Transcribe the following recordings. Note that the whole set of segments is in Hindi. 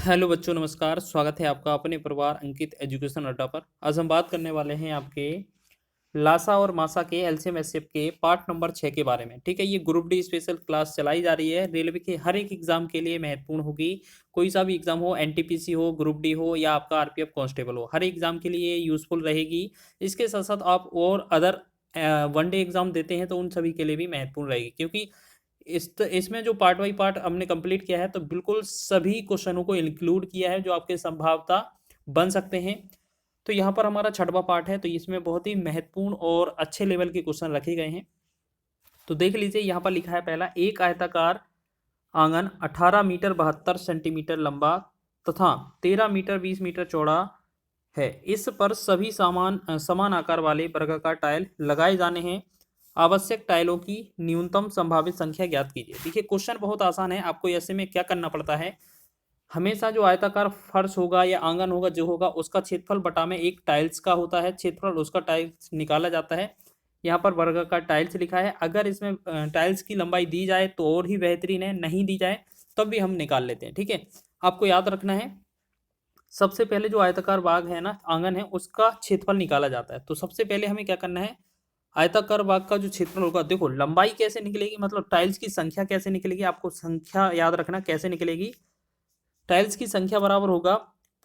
हेलो बच्चों, नमस्कार। स्वागत है आपका अपने परिवार अंकित एजुकेशन अड्डा पर। आज हम बात करने वाले हैं आपके लासा और मासा के एलसीएम एचसीएफ के पार्ट नंबर 6 के बारे में। ठीक है, ये ग्रुप डी स्पेशल क्लास चलाई जा रही है। रेलवे के हर एक एग्जाम के लिए महत्वपूर्ण होगी। कोई सा भी एग्जाम हो, एनटीपीसी हो, ग्रुप डी हो या आपका आरपीएफ कांस्टेबल हो, हर एग्जाम के लिए यूजफुल रहेगी। इसके साथ साथ आप और अदर वनडे एग्जाम देते हैं तो उन सभी के लिए भी महत्वपूर्ण रहेगी, क्योंकि इसमें जो पार्ट बाई पार्ट हमने कंप्लीट किया है तो बिल्कुल सभी क्वेश्चनों को इंक्लूड किया है जो आपके संभावता बन सकते हैं। तो यहाँ पर हमारा छठवां पार्ट है, तो इसमें बहुत ही महत्वपूर्ण और अच्छे लेवल के क्वेश्चन रखे गए हैं। तो देख लीजिए, यहाँ पर लिखा है पहला, एक आयताकार आंगन 18 मीटर 72 सेंटीमीटर लंबा तथा 13 मीटर 20 मीटर चौड़ा है। इस पर सभी समान आकार वाले वर्गाकार टाइल लगाए जाने हैं। आवश्यक टाइलों की न्यूनतम संभावित संख्या ज्ञात कीजिए। देखिए, क्वेश्चन बहुत आसान है। आपको ऐसे में क्या करना पड़ता है, हमेशा जो आयताकार फर्श होगा या आंगन होगा जो होगा, उसका क्षेत्रफल बटा में एक टाइल्स का होता है क्षेत्रफल, उसका टाइल्स निकाला जाता है। यहाँ पर वर्गाकार टाइल्स लिखा है। अगर इसमें टाइल्स की लंबाई दी जाए तो और ही बेहतरीन है, नहीं दी जाए तब भी हम निकाल लेते हैं। ठीक है, आपको याद रखना है, सबसे पहले जो आयताकार भाग है ना, आंगन है, उसका क्षेत्रफल निकाला जाता है। तो सबसे पहले हमें क्या करना है, आयताकार भाग का जो क्षेत्रफल होगा, देखो लंबाई कैसे निकलेगी, मतलब टाइल्स की संख्या कैसे निकलेगी, आपको संख्या याद रखना कैसे निकलेगी। टाइल्स की संख्या बराबर होगा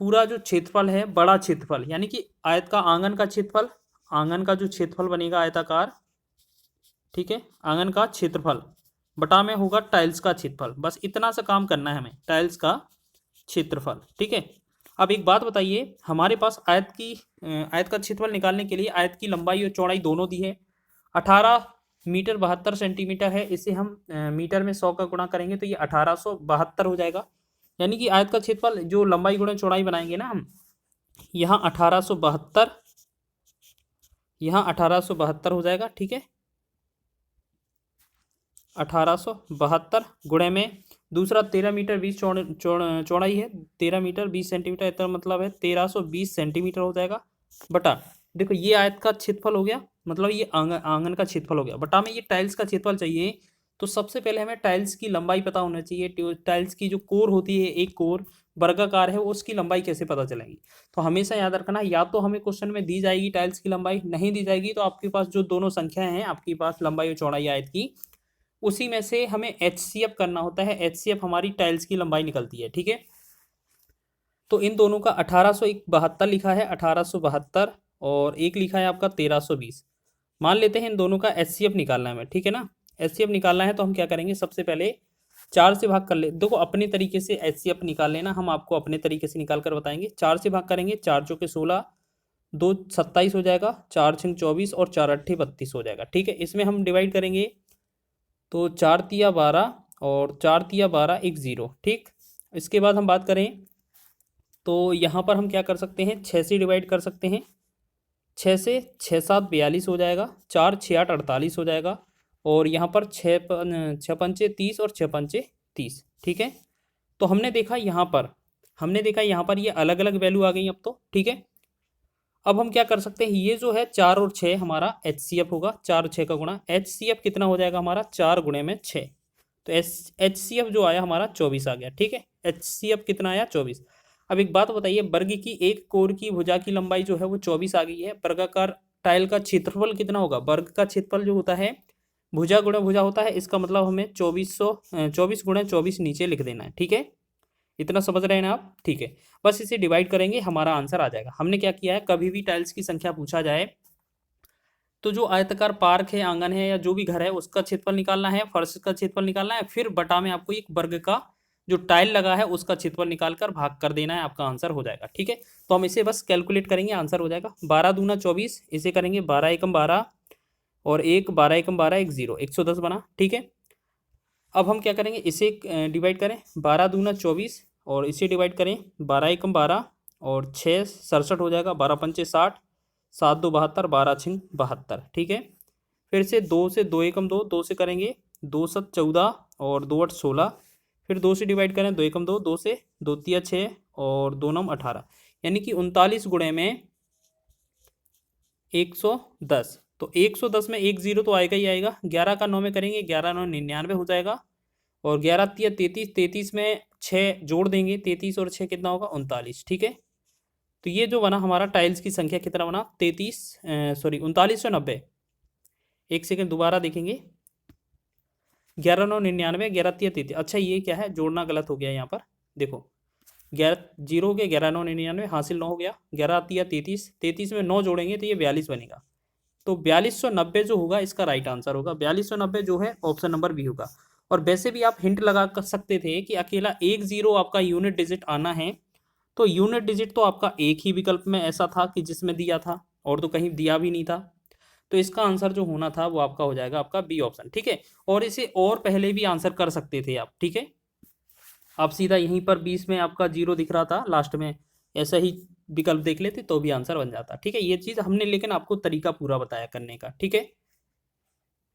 पूरा जो क्षेत्रफल है, बड़ा क्षेत्रफल, यानी कि आयत का आंगन का क्षेत्रफल, आंगन का जो क्षेत्रफल बनेगा आयताकार, ठीक है, आंगन का क्षेत्रफल बटा में होगा टाइल्स का क्षेत्रफल। बस इतना सा काम करना है हमें, टाइल्स का क्षेत्रफल। ठीक है, अब एक बात बताइए, हमारे पास आयत का क्षेत्रफल निकालने के लिए आयत की लंबाई और चौड़ाई दोनों दी है। 18 मीटर 72 सेंटीमीटर है, इसे हम मीटर में 100 का गुणा करेंगे तो ये 1872 हो जाएगा। यानी कि आयत का क्षेत्रफल जो लंबाई गुणा चौड़ाई बनाएंगे ना हम, यहाँ 1872, यहाँ 1872 हो जाएगा। ठीक है, 1872 गुणे में दूसरा 13 मीटर 20 चौड़ाई है, 13 मीटर 20 सेंटीमीटर, इसका मतलब है 1320 सेंटीमीटर हो जाएगा। बटा, देखो ये आयत का क्षेत्रफल हो गया, मतलब ये आंगन का क्षेत्रफल हो गया, बटा में ये टाइल्स का क्षेत्रफल चाहिए। तो सबसे पहले हमें टाइल्स की लंबाई पता होना चाहिए। टाइल्स की जो कोर होती है, एक कोर वर्गाकार है, उसकी लंबाई कैसे पता चलेगी। तो हमेशा याद रखना, या तो हमें क्वेश्चन में दी जाएगी टाइल्स की लंबाई, नहीं दी जाएगी तो आपके पास जो दोनों संख्याएं हैं आपके पास लंबाई और चौड़ाई आयत की, उसी में से हमें एचसीएफ करना होता है। एचसीएफ हमारी टाइल्स की लंबाई निकलती है। ठीक है, तो इन दोनों का 1872 लिखा है, 1872, और एक लिखा है आपका 1320। मान लेते हैं इन दोनों का एचसीएफ निकालना है हमें, ठीक है ना। एचसीएफ निकालना है तो हम क्या करेंगे, सबसे पहले 4 से भाग कर ले। देखो अपने तरीके से एचसीएफ निकाल लेना, हम आपको अपने तरीके से निकाल कर बताएंगे। 4 से भाग करेंगे, 4 चौके 16, 2 27 हो जाएगा, 4 छंग 24 और 4 अट्ठे 32 हो जाएगा। ठीक है, इसमें हम डिवाइड करेंगे तो 4 तिया 12 और 4 तिया 12 एक ज़ीरो। ठीक, इसके बाद हम बात करें तो यहाँ पर हम क्या कर सकते हैं, 6 से डिवाइड कर सकते हैं। 6 से 6 7 42 हो जाएगा, 4 6 8 48 हो जाएगा, और यहाँ पर 6 पंचे 30 और 6 पंचे 30। ठीक है, तो हमने देखा यहाँ पर ये अलग अलग वैल्यू आ गई अब तो। ठीक है, अब हम क्या कर सकते हैं, ये जो है 4 और 6 हमारा एचसीएफ होगा, 4 और 6 का गुणा, एचसीएफ कितना हो जाएगा हमारा, 4 गुणे में 6, तो एचसीएफ जो आया हमारा 24 आ गया। ठीक है, एचसीएफ कितना आया, 24। अब एक बात बताइए, वर्ग की एक कोर की भुजा की लंबाई जो है वो 24 आ गई है। वर्गाकार टाइल का क्षेत्रफल कितना होगा, वर्ग का क्षेत्रफल जो होता है भुजा गुणा भुजा होता है, इसका मतलब हमें 24 गुणे 24 नीचे लिख देना है। ठीक है, इतना समझ रहे हैं ना आप। ठीक है, बस इसे डिवाइड करेंगे, हमारा आंसर आ जाएगा। हमने क्या किया है, कभी भी टाइल्स की संख्या पूछा जाए तो जो आयताकार पार्क है, आंगन है, या जो भी घर है, उसका क्षेत्रफल निकालना है, फर्श का क्षेत्रफल निकालना है, फिर बटा में आपको एक वर्ग का जो टाइल लगा है उसका क्षेत्रफल निकालकर भाग कर देना है, आपका आंसर हो जाएगा। ठीक है, तो हम इसे बस कैलकुलेट करेंगे, आंसर हो जाएगा। 12 दूना 24, इसे करेंगे 12 एकम 12 और 12 एकम 12 एक ज़ीरो, 110 बना। ठीक है, अब हम क्या करेंगे, इसे डिवाइड करें, 12 दूना 24 और इसे डिवाइड करें 12 एकम 12 और 6 67 हो जाएगा, 12 पंचे 60, 7 दो 72, 12 छिंग 72। ठीक है, फिर से 2 एकम 2, 2 से करेंगे 2 7 14 और 2 8 16, फिर 2 से डिवाइड करें, 2 एकम 2, 2 से 2 तिया 6 और 2 नम 18, यानी कि 39 गुणे में 110। तो 110 में एक जीरो तो आएगा ही आएगा। 11 का 9 में करेंगे, 11 9 99 हो जाएगा, और 11 तिया 33, 33 में 6 जोड़ देंगे, 33 और 6 कितना होगा 39, ठीक है। तो ये जो बना हमारा टाइल्स की संख्या कितना बना 33, सॉरी 3990। एक सेकंड दोबारा देखेंगे, 11,999, 11 तिया 33। अच्छा ये क्या है, जोड़ना गलत हो गया यहाँ पर, देखो 11 जीरो हो गया, 11,999 हासिल 9 हो गया, 11 तिया 33, 33 में 9 जोड़ेंगे तो ये 42 बनेगा। तो 4290 जो होगा इसका राइट आंसर होगा, 4290 जो है ऑप्शन नंबर बी होगा। और वैसे भी आप हिंट लगा कर सकते थे कि अकेला एक जीरो आपका यूनिट डिजिट आना है, तो यूनिट डिजिट तो आपका एक ही विकल्प में ऐसा था कि जिसमें दिया था, और तो कहीं दिया भी नहीं था। तो इसका आंसर जो होना था वो आपका हो जाएगा आपका बी ऑप्शन, ठीक है। और इसे और पहले भी आंसर कर सकते थे आप, ठीक है। आप सीधा यहीं पर 20 में आपका जीरो दिख रहा था लास्ट में, ऐसा ही विकल्प देख लेते तो भी आंसर बन जाता, ठीक है। ये चीज़ हमने लेकिन आपको तरीका पूरा बताया करने का, ठीक है।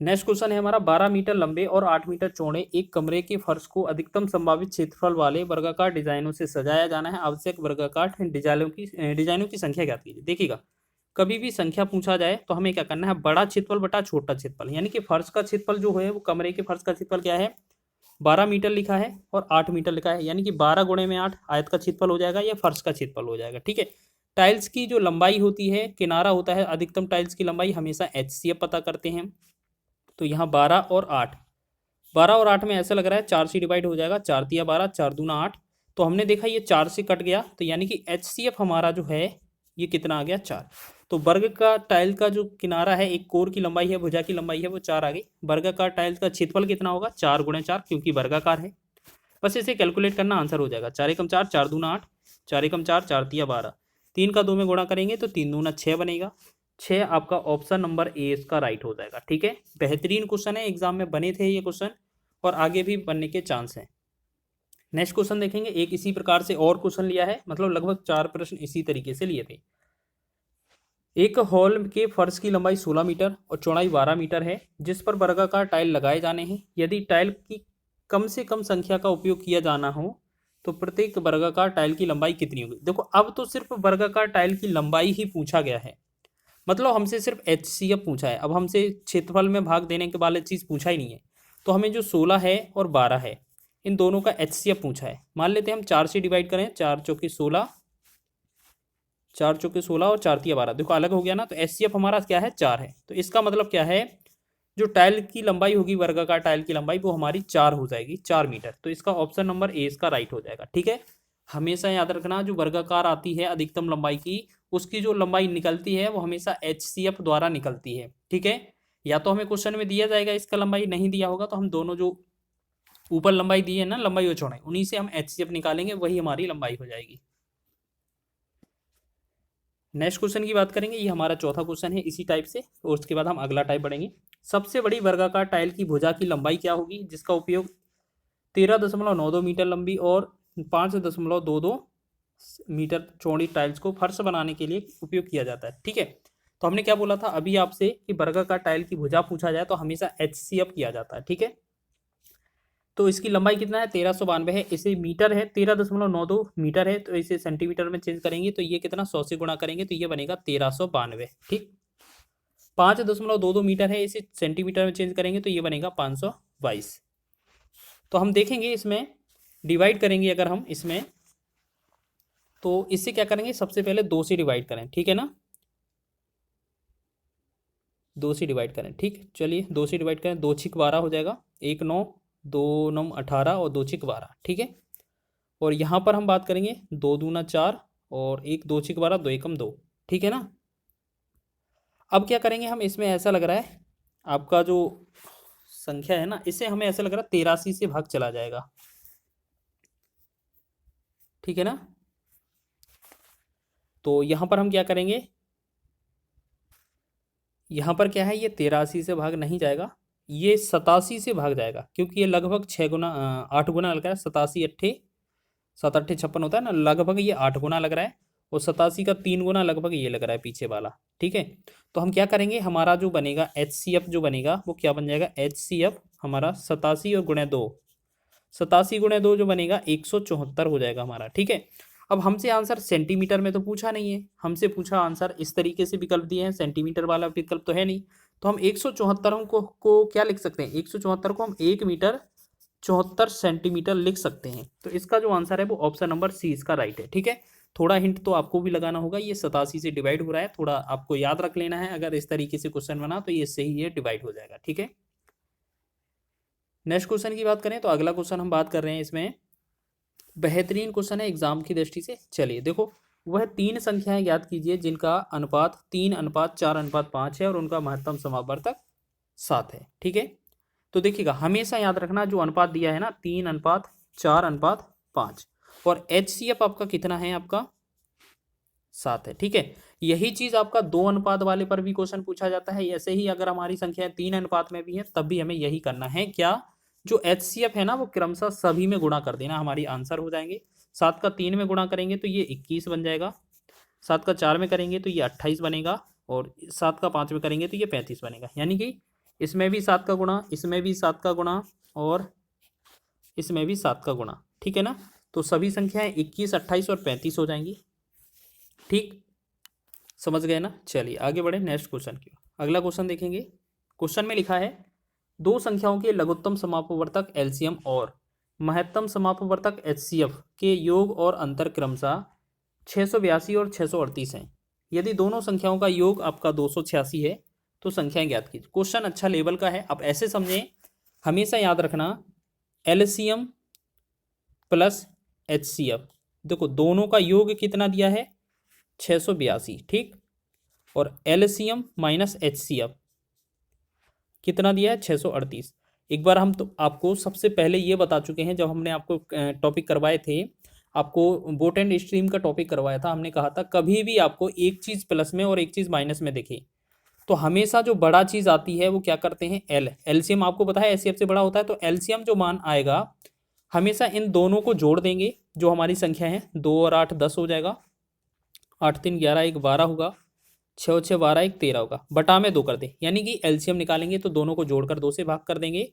नेक्स्ट क्वेश्चन है हमारा, 12 मीटर लंबे और 8 मीटर चौड़े एक कमरे के फर्श को अधिकतम संभावित क्षेत्रफल वाले वर्गाकार डिजाइनों से सजाया जाना है। आवश्यक वर्गाकार डिजाइनों की संख्या ज्ञात कीजिए। देखिएगा, कभी भी संख्या पूछा जाए तो हमें क्या करना है, बड़ा क्षेत्रफल बटा छोटा क्षेत्रफल, यानी कि फर्श का क्षेत्रफल जो है वो कमरे के फर्श का क्षेत्रफल क्या है 12 मीटर लिखा है और 8 मीटर लिखा है, यानी कि 12 गुणे में 8 आयत का क्षेत्रफल हो जाएगा या फर्श का क्षेत्रफल हो जाएगा, ठीक है। टाइल्स की जो लंबाई होती है, किनारा होता है, अधिकतम टाइल्स की लंबाई हमेशा HCF पता करते हैं। तो यहाँ 12 और 8, 12 और 8 में ऐसा लग रहा है 4 से डिवाइड हो जाएगा, 4 तिया 12, 4 दूना 8। तो हमने देखा ये 4 से कट गया, तो यानी कि HCF हमारा जो है ये कितना आ गया 4। तो वर्ग का टाइल का जो किनारा है, एक कोर की लंबाई है, भुजा की लंबाई है, वो 4 आ गई। वर्गाकार टाइल का क्षेत्रफल कितना होगा 4 गुणे 4, क्योंकि वर्गाकार है। बस इसे कैलकुलेट करना, आंसर हो जाएगा 4 एकम 4, 4 दूना 8, 4 एकम 4, 4 तिया 12, 3 का 2 में गुणा करेंगे तो 3 दूना 6 बनेगा। 6 आपका ऑप्शन नंबर ए इसका राइट हो जाएगा, ठीक है। बेहतरीन क्वेश्चन है, एग्जाम में बने थे ये क्वेश्चन और आगे भी बनने के चांस हैं। नेक्स्ट क्वेश्चन देखेंगे, एक इसी प्रकार से और क्वेश्चन लिया है, मतलब लगभग 4 प्रश्न इसी तरीके से लिए थे। एक हॉल के फर्श की लंबाई 16 मीटर और चौड़ाई 12 मीटर है, जिस पर वर्गाकार टाइल लगाए जाने हैं। यदि टाइल की कम से कम संख्या का उपयोग किया जाना हो तो प्रत्येक वर्गाकार टाइल की लंबाई कितनी होगी। देखो अब तो सिर्फ वर्गाकार टाइल की लंबाई ही पूछा गया है, मतलब हमसे सिर्फ HCF पूछा है। अब हमसे क्षेत्रफल में भाग देने के वाले चीज़ पूछा ही नहीं है। तो हमें जो 16 है और 12 है, इन दोनों का HCF पूछा है। मान लेते हैं हम 4 से डिवाइड करें, 4 चौके 16, 4 चौके 16 और 4 तिया 12, देखो अलग हो गया ना। तो HCF हमारा क्या है 4 है। तो इसका मतलब क्या है, जो टाइल की लंबाई होगी, वर्गाकार टाइल की लंबाई, वो हमारी 4 हो जाएगी, 4 मीटर। तो इसका ऑप्शन नंबर ए इसका राइट हो जाएगा, ठीक है। हमेशा याद रखना, जो वर्गाकार आती है अधिकतम लंबाई की, उसकी जो लंबाई निकलती है वो हमेशा HCF द्वारा निकलती है, ठीक है। या तो हमें क्वेश्चन में दिया जाएगा इसका लंबाई, नहीं दिया होगा तो हम दोनों जो ऊपर लंबाई दी है ना, लंबाई और चौड़ाई, उन्हीं से हम HCF निकालेंगे, वही हमारी लंबाई हो जाएगी। नेक्स्ट क्वेश्चन की बात करेंगे, ये हमारा चौथा क्वेश्चन है इसी टाइप से, और उसके बाद हम अगला टाइप बढ़ेंगे। सबसे बड़ी वर्गाकार टाइल की भुजा की लंबाई क्या होगी, जिसका उपयोग 13.92 मीटर लंबी और 5.22 मीटर चौड़ी टाइल्स को फर्श बनाने के लिए उपयोग किया जाता है, ठीक है। तो हमने क्या बोला था अभी आपसे कि वर्गाकार टाइल की भुजा पूछा जाए तो हमेशा HCF किया जाता है, ठीक है। तो इसकी लंबाई कितना है 1392 है, इसे मीटर है 13.92 मीटर है, तो इसे सेंटीमीटर में चेंज करेंगे तो ये कितना 100 से गुणा करेंगे तो ये बनेगा 1392, ठीक। 5.22 मीटर है, इसे सेंटीमीटर में चेंज करेंगे तो ये बनेगा 522। तो हम देखेंगे इसमें डिवाइड करेंगे अगर हम इसमें, तो इससे क्या करेंगे, सबसे पहले 2 से डिवाइड करें, ठीक है ना, 2 से डिवाइड करें, ठीक। चलिए 2 से डिवाइड करें, 2 छिक 12 हो जाएगा, 1 9, 2 9 18 और 2 छिक 12, ठीक है। और यहाँ पर हम बात करेंगे 2 दूना 4 और 1 2 छिक 12, 2 एकम 2, ठीक है ना। अब क्या करेंगे हम, इसमें ऐसा लग रहा है आपका जो संख्या है ना, इसे हमें ऐसा लग रहा है 83 से भाग चला जाएगा, ठीक है ना। तो यहाँ पर हम क्या करेंगे, यहाँ पर क्या है, ये 83 से भाग नहीं जाएगा, ये 87 से भाग जाएगा, क्योंकि ये लगभग 6 गुना 8 गुना लग रहा है। 87 अट्ठे 7 अट्ठे 56 होता है ना, लगभग ये 8 गुना लग रहा है, और 87 का 3 गुना लगभग ये लग रहा है पीछे वाला, ठीक है। तो हम क्या करेंगे, हमारा जो बनेगा HCF जो बनेगा वो क्या बन जाएगा, HCF हमारा 87 और गुणे 2, 87 गुणे 2 जो बनेगा 174 हो जाएगा हमारा, ठीक है। अब हमसे आंसर सेंटीमीटर में तो पूछा नहीं है, हमसे पूछा आंसर इस तरीके से विकल्प दिए हैं, सेंटीमीटर वाला विकल्प तो है नहीं। तो हम 174 को क्या लिख सकते हैं, 174 को हम 1 मीटर 74 सेंटीमीटर लिख सकते हैं। तो इसका जो आंसर है वो ऑप्शन नंबर सी इसका राइट है। ठीक है, थोड़ा हिंट तो आपको भी लगाना होगा, ये 87 से डिवाइड हो रहा है, थोड़ा आपको याद रख लेना है। अगर इस तरीके से क्वेश्चन बना तो ये इससे ही ये डिवाइड हो जाएगा। ठीक है, नेक्स्ट क्वेश्चन की बात करें तो अगला क्वेश्चन हम बात कर रहे हैं, इसमें बेहतरीन क्वेश्चन है एग्जाम की दृष्टि से। चलिए देखो, वह तीन संख्याएं ज्ञात कीजिए जिनका अनुपात 3:4:5 है और उनका महत्तम समापवर्तक 7 है। ठीक है, तो देखिएगा हमेशा याद रखना जो अनुपात दिया है ना 3:4:5 और HCF आपका कितना है, आपका 7 है। ठीक है, यही चीज आपका 2 अनुपात वाले पर भी क्वेश्चन पूछा जाता है। ऐसे ही अगर हमारी संख्या 3 अनुपात में भी है तब भी हमें यही करना है, क्या जो HCF है ना वो क्रमशः सभी में गुणा कर देना, हमारी आंसर हो जाएंगे। 7 का 3 में गुणा करेंगे तो ये 21 बन जाएगा, 7 का 4 में करेंगे तो ये 28 बनेगा और 7 का 5 में करेंगे तो ये 35 बनेगा। यानी कि इसमें भी 7 का गुणा, इसमें भी 7 का गुणा और इसमें भी 7 का गुणा। ठीक है ना, तो सभी संख्याएं 21, 28 और 35 हो जाएंगी। ठीक, समझ गए ना। चलिए आगे बढ़े नेक्स्ट क्वेश्चन की। अगला क्वेश्चन देखेंगे, क्वेश्चन में लिखा है दो संख्याओं के लघुत्तम समापवर्तक LCM और महत्तम समापवर्तक HCF के योग और अंतर क्रमशः 682 और 638 हैं। यदि दोनों संख्याओं का योग आपका 286 है तो संख्याएं ज्ञात कीजिए। क्वेश्चन अच्छा लेवल का है, आप ऐसे समझें, हमेशा याद रखना LCM प्लस HCF, देखो दोनों का योग कितना दिया है 682, ठीक, और LCM माइनस HCF कितना दिया है 638। एक बार हम तो आपको सबसे पहले ये बता चुके हैं, जब हमने आपको टॉपिक करवाए थे, आपको बोट एंड स्ट्रीम का टॉपिक करवाया था, हमने कहा था कभी भी आपको एक चीज़ प्लस में और एक चीज़ माइनस में देखे तो हमेशा जो बड़ा चीज़ आती है वो क्या करते हैं LCM आपको पता है HCF से बड़ा होता है, तो LCM जो मान आएगा हमेशा इन दोनों को जोड़ देंगे, जो हमारी संख्या है 2 और 8 10 हो जाएगा, 8 3 11 1 12 होगा, 6 और 6 12 1 13 होगा, बटा में 2 कर दे, यानी कि LCM निकालेंगे तो दोनों को जोड़कर 2 से भाग कर देंगे।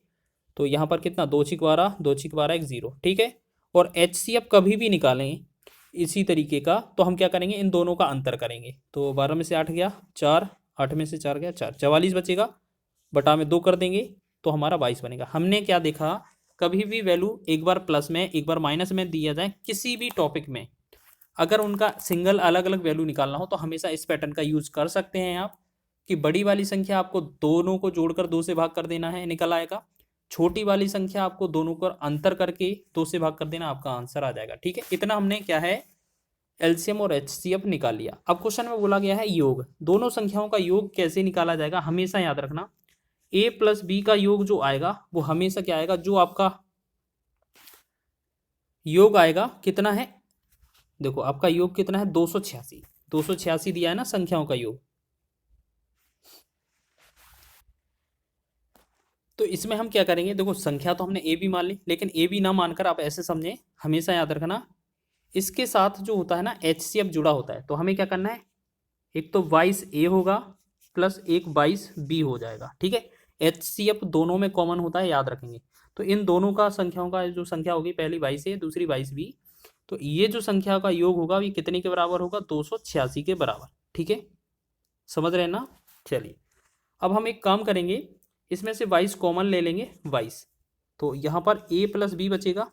तो यहाँ पर कितना 2 6 12 2 6 12 1 0, ठीक है। और HCF कभी भी निकालें इसी तरीके का तो हम क्या करेंगे, इन दोनों का अंतर करेंगे। तो 12 में से 8 गया 4, 8 में से 4 गया 4, 44 बचेगा, बटा में 2 कर देंगे तो हमारा 22 बनेगा। हमने क्या देखा, कभी भी वैल्यू एक बार प्लस में एक बार माइनस में दिया जाए किसी भी टॉपिक में, अगर उनका सिंगल अलग अलग वैल्यू निकालना हो तो हमेशा इस पैटर्न का यूज कर सकते हैं आप, कि बड़ी वाली संख्या आपको दोनों को जोड़कर 2 से भाग कर देना है, निकल आएगा। छोटी वाली संख्या आपको दोनों को अंतर करके 2 से भाग कर देना, आपका आंसर आ जाएगा। ठीक है, इतना हमने क्या है LCM और HCF निकाल लिया। अब क्वेश्चन में बोला गया है योग, दोनों संख्याओं का योग कैसे निकाला जाएगा। हमेशा याद रखना A प्लस B का योग जो आएगा वो हमेशा क्या आएगा, जो आपका योग आएगा कितना है, देखो आपका योग कितना है 286, 286 दिया है ना संख्याओं का योग, तो इसमें हम क्या करेंगे, देखो संख्या तो हमने A भी मान ली, लेकिन A भी ना मानकर आप ऐसे समझें, हमेशा याद रखना इसके साथ जो होता है ना HCF जुड़ा होता है, तो हमें क्या करना है, एक तो 22A होगा प्लस एक 22B हो जाएगा। ठीक है, HCF दोनों में कॉमन होता है, याद रखेंगे। तो इन दोनों का संख्याओं का जो संख्या होगी, पहली 22A दूसरी 22B, तो ये जो संख्या का योग होगा ये कितने के बराबर होगा, 286 के बराबर। ठीक है, समझ रहे हैं ना। चलिए अब हम एक काम करेंगे, इसमें से 22 कॉमन ले लेंगे 22, तो यहाँ पर A प्लस बी बचेगा।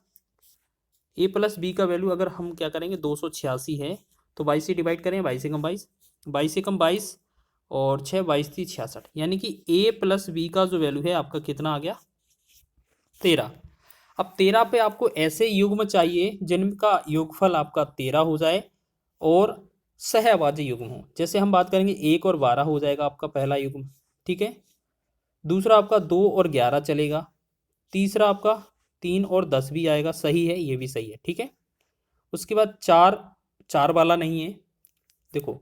A प्लस बी का वैल्यू अगर हम क्या करेंगे 286 है तो 22 से डिवाइड करें, 22 से कम 22, 22 से कम 22 और 6 22 थी 66, यानी कि A प्लस बी का जो वैल्यू है आपका कितना आ गया 13। अब 13 पे आपको ऐसे युग्म चाहिए जिनका योगफल आपका 13 हो जाए और सहअभाज्य युग्म हो। जैसे हम बात करेंगे 1 और 12 हो जाएगा आपका पहला युग्म, ठीक है। दूसरा आपका 2 और 11 चलेगा, तीसरा आपका 3 और 10 भी आएगा, सही है, ये भी सही है, ठीक है। उसके बाद 4 वाला नहीं है, देखो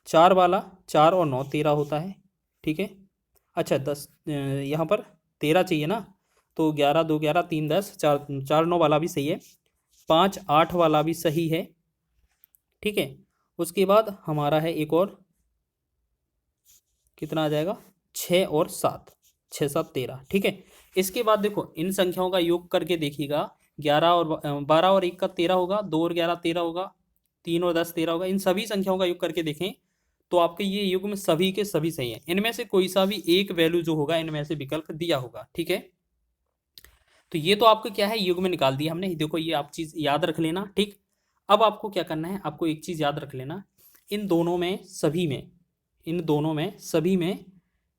4 वाला 4 और 9 13 होता है, ठीक है। अच्छा 10 यहाँ पर 13 चाहिए ना, तो 11 2 11 3 10 4 4 9 वाला भी सही है, 5 8 वाला भी सही है, ठीक है। उसके बाद हमारा है एक और, कितना आ जाएगा 6 और 7, 6 7 13, ठीक है। इसके बाद देखो इन संख्याओं का योग करके देखिएगा, 11 और 12 और 1 का 13 होगा, 2 और 11 13 होगा, 3 और 10 13 होगा। इन सभी संख्याओं का योग करके देखें तो आपके ये युग में सभी के सभी सही हैं, इनमें से कोई सा भी एक वैल्यू जो होगा इनमें से विकल्प दिया होगा, ठीक है। तो ये तो आपको क्या है, युग्म निकाल दिया हमने। देखो ये आप चीज़ याद रख लेना, ठीक। अब आपको क्या करना है, आपको एक चीज़ याद रख लेना, इन दोनों में सभी में, इन दोनों में सभी में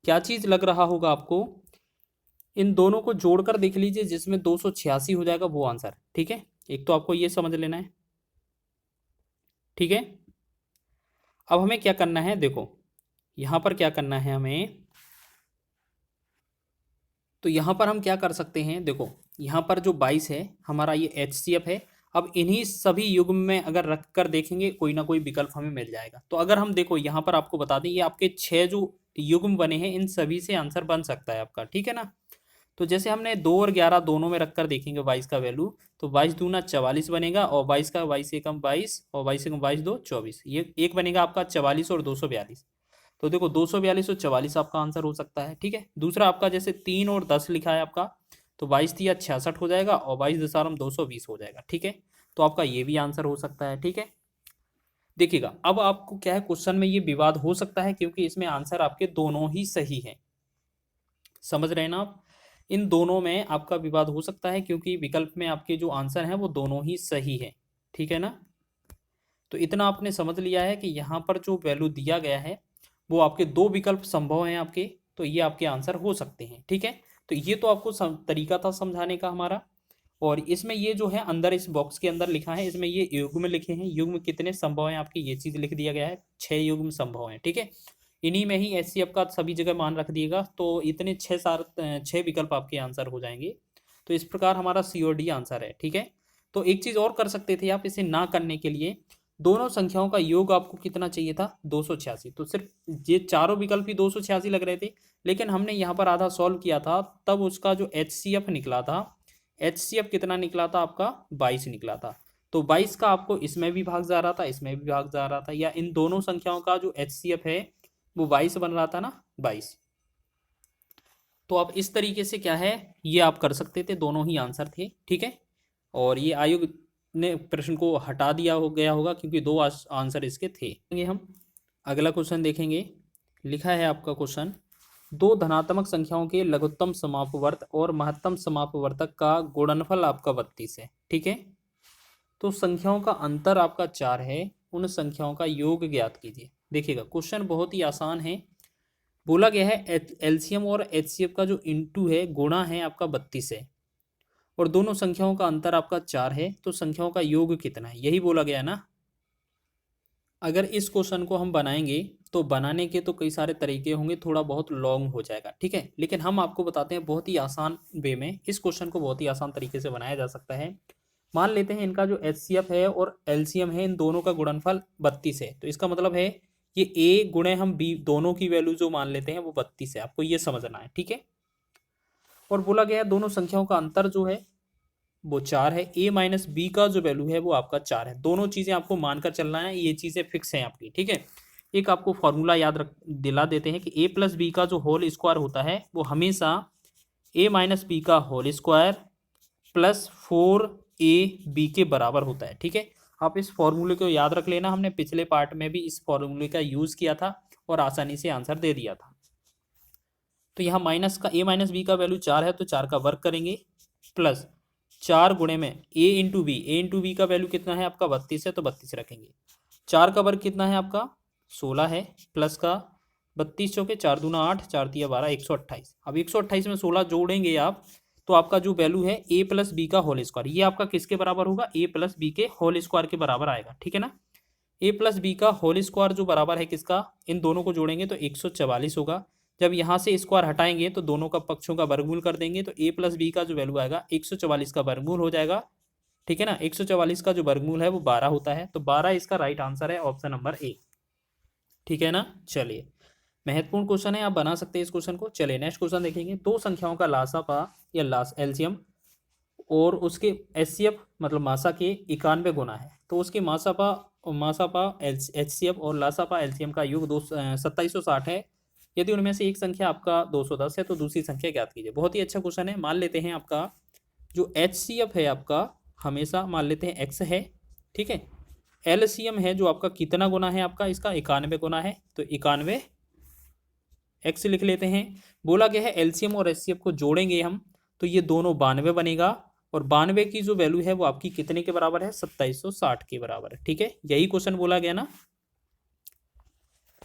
क्या चीज़ लग रहा होगा आपको, इन दोनों को जोड़कर देख लीजिए, जिसमें 286 हो जाएगा वो आंसर, ठीक है। एक तो आपको ये समझ लेना है, ठीक है। अब हमें क्या करना है, देखो यहां पर क्या करना है हमें, तो यहां पर हम क्या कर सकते हैं, देखो यहां पर जो 22 है हमारा ये HCF है। अब इन्हीं सभी युग्म में अगर रख कर देखेंगे, कोई ना कोई विकल्प हमें मिल जाएगा। तो अगर हम देखो यहाँ पर आपको बता दें, ये आपके 6 जो युग्म बने हैं, इन सभी से आंसर बन सकता है आपका, ठीक है ना। तो जैसे हमने 2 और 11 दोनों में रखकर देखेंगे 22 का वैल्यू, तो 22 दूना 44 बनेगा, और 22 का 22 एकम 22, और 22 एकम 22 दो 24, ये एक बनेगा आपका 44 और 242। तो देखो 242 और 44 आपका आंसर हो सकता है, ठीक है। दूसरा आपका जैसे 3 और 10 लिखा है आपका, तो 22 तिया 66 हो जाएगा, और 22 दशारम 220 हो जाएगा, ठीक है। तो आपका ये भी आंसर हो सकता है, ठीक है। देखिएगा अब आपको क्या है, क्वेश्चन में ये विवाद हो सकता है, क्योंकि इसमें आंसर आपके दोनों ही सही है, समझ रहे हैं ना आप। इन दोनों में आपका विवाद हो सकता है, क्योंकि विकल्प में आपके जो आंसर हैं वो दोनों ही सही है, ठीक है ना। तो इतना आपने समझ लिया है कि यहाँ पर जो वैल्यू दिया गया है वो आपके दो विकल्प संभव हैं आपके, तो ये आपके आंसर हो सकते हैं, ठीक है। तो ये तो आपको तरीका था समझाने का हमारा। और इसमें ये जो है अंदर इस बॉक्स के अंदर लिखा है, इसमें ये युग्म लिखे हैं, युग्म कितने संभव हैं आपके, ये चीज़ लिख दिया गया है, 6 युग्म संभव हैं, ठीक है। इन्हीं में ही HCF का सभी जगह मान रख दिएगा, तो इतने 6 विकल्प आपके आंसर हो जाएंगे। तो इस प्रकार हमारा COD आंसर है, ठीक है। तो एक चीज़ और कर सकते थे आप, इसे ना करने के लिए दोनों संख्याओं का योग आपको कितना चाहिए था, 286। तो सिर्फ ये चारों विकल्प ही 286 लग रहे थे, लेकिन हमने यहाँ पर आधा सॉल्व किया था, तब उसका जो HCF निकला था, HCF कितना निकला था आपका, 22 निकला था। तो 22 का आपको इसमें भी भाग जा रहा था, इसमें भी भाग जा रहा था, या इन दोनों संख्याओं का जो HCF है वो 22 बन रहा था ना, 22। तो आप इस तरीके से क्या है, ये आप कर सकते थे, दोनों ही आंसर थे, ठीक है। और ये आयोग ने प्रश्न को हटा दिया हो गया होगा, क्योंकि दो आंसर इसके थे। हम अगला क्वेश्चन देखेंगे। लिखा है आपका क्वेश्चन, दो धनात्मक संख्याओं के लघुत्तम समापवर्त और महत्तम समापवर्तक का गुणनफल आपका 32 है, ठीक है। तो संख्याओं का अंतर आपका 4 है, उन संख्याओं का योग ज्ञात कीजिए। देखिएगा क्वेश्चन बहुत ही आसान है। बोला गया है LCM और HCF का जो इंटू है, गुणा है आपका 32 है, और दोनों संख्याओं का अंतर आपका 4 है, तो संख्याओं का योग कितना है, यही बोला गया है ना। अगर इस क्वेश्चन को हम बनाएंगे तो बनाने के तो कई सारे तरीके होंगे, थोड़ा बहुत लॉन्ग हो जाएगा, ठीक है। लेकिन हम आपको बताते हैं बहुत ही आसान वे में, इस क्वेश्चन को बहुत ही आसान तरीके से बनाया जा सकता है। मान लेते हैं इनका जो HCF है और LCM है, इन दोनों का गुणनफल 32 है, तो इसका मतलब है ये A गुणे हम B, दोनों की वैल्यू जो मान लेते हैं वो 32 है, आपको ये समझना है, ठीक है। और बोला गया है दोनों संख्याओं का अंतर जो है वो 4 है, A माइनस बी का जो वैल्यू है वो आपका 4 है। दोनों चीज़ें आपको मानकर चलना है, ये चीज़ें फिक्स हैं आपकी, ठीक है। एक आपको फॉर्मूला याद रख दिला देते हैं कि A प्लस बी का जो होल स्क्वायर होता है वो हमेशा A माइनस बी का होल स्क्वायर प्लस 4AB के बराबर होता है, ठीक है। आप इस फॉर्मूले को याद रख लेना, हमने पिछले पार्ट में भी इस फॉर्मूले का यूज़ किया था और आसानी से आंसर दे दिया था। तो यहाँ माइनस का A माइनस बी का वैल्यू 4 है, तो 4 का वर्क करेंगे, प्लस 4 गुणे में A इंटू बी का वैल्यू कितना है आपका 32 है, तो 32 रखेंगे। 4 का वर्ग कितना है आपका 16 है, प्लस का 32 चौके 4 दूना 8, 4 तिया 12, 128। अब 128 में 16 जोड़ेंगे आप, तो आपका जो वैल्यू है A प्लस बी का होल स्क्वायर, ये आपका किसके बराबर होगा, A प्लस बी के होल स्क्वायर के बराबर आएगा, ठीक है ना। A प्लस बी का होल स्क्वायर जो बराबर है किसका, इन दोनों को जोड़ेंगे तो 144 होगा। जब यहाँ से स्क्वायर हटाएंगे तो दोनों का पक्षों का वर्गमूल कर देंगे, तो A प्लस बी का जो वैल्यू आएगा 144 का वर्गमूल हो जाएगा, ठीक है ना। 144 का जो वर्गमूल है वो 12 होता है, तो 12 इसका राइट आंसर है, ऑप्शन नंबर A, ठीक है ना। चलिए महत्वपूर्ण क्वेश्चन है, आप बना सकते हैं इस क्वेश्चन को। चलिए नेक्स्ट क्वेश्चन देखेंगे। दो संख्याओं का लासापा या LCM और उसके HCF मतलब मासा के 91 गुना है, तो उसके मासापा HCF और लासापा LCM का योग 2760 है। यदि उनमें से एक संख्या आपका 210 है तो दूसरी संख्या ज्ञात कीजिए। बहुत ही अच्छा क्वेश्चन है। मान लेते हैं आपका जो HCF है आपका हमेशा मान लेते हैं X है, ठीक है। LCM है जो आपका कितना गुना है आपका, इसका 91 गुना है, तो 91 X लिख लेते हैं। बोला गया है LCM और HCF को जोड़ेंगे हम, तो ये दोनों 92 बनेगा, और 92 की जो वैल्यू है वो आपकी कितने के बराबर है, 2760 के बराबर है। ठीक है, यही क्वेश्चन बोला गया ना,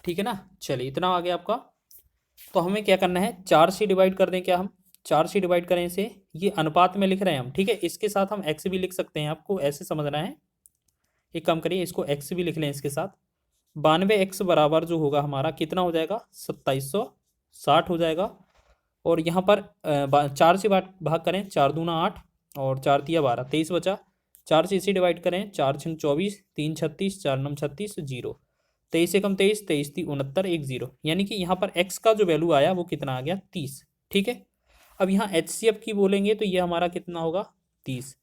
ठीक है ना। चलिए इतना आ गया आपका। तो हमें क्या करना है, 4 से डिवाइड कर दें क्या हम, 4 से डिवाइड करें से, ये अनुपात में लिख रहे हैं हम, ठीक है। इसके साथ हम एक्स भी लिख सकते हैं, आपको ऐसे समझना है। एक काम करिए, इसको एक्स भी लिख लें इसके साथ। 92x बराबर जो होगा हमारा कितना हो जाएगा, 2760 हो जाएगा। और यहाँ पर 4 से भाग करें, 4 दूना 8 और 4 तिया 12, 23 बचा। 4 से इसे डिवाइड करें, 4 छंग 24, 3 36, 4 नम 36, 0। 23 से कम 23, 23 ती 69, 1 0, यानी कि यहाँ पर x का जो वैल्यू आया वो कितना आ गया, 30। ठीक है, अब यहाँ HCF की बोलेंगे तो ये हमारा कितना होगा, 30।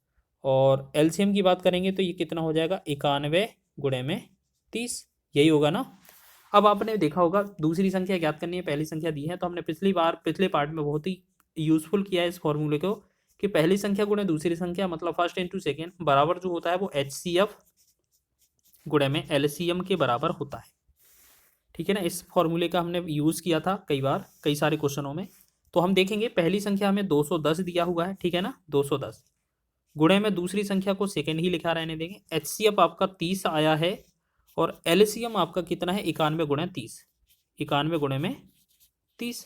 और LCM की बात करेंगे तो ये कितना हो जाएगा, 91 गुणे में 30, यही होगा ना। अब आपने देखा होगा दूसरी संख्या ज्ञात करनी है, पहली संख्या दी है, तो हमने पिछले पार्ट में बहुत ही यूजफुल किया है इस फॉर्मूले को, कि पहली संख्या गुणे दूसरी संख्या, मतलब फर्स्ट इंटू सेकेंड, बराबर जो होता है वो HCF गुणे में LCM के बराबर होता है। ठीक है ना, इस फॉर्मूले का हमने यूज़ किया था कई बार, कई सारे क्वेश्चनों में। तो हम देखेंगे पहली संख्या हमें 210 दिया हुआ है, ठीक है ना, 210 गुणे में दूसरी संख्या को सेकेंड ही लिखा रहने देंगे। HCF आपका 30 आया है, और LCM आपका कितना है, 91 गुणे 30, 91 गुणे में 30।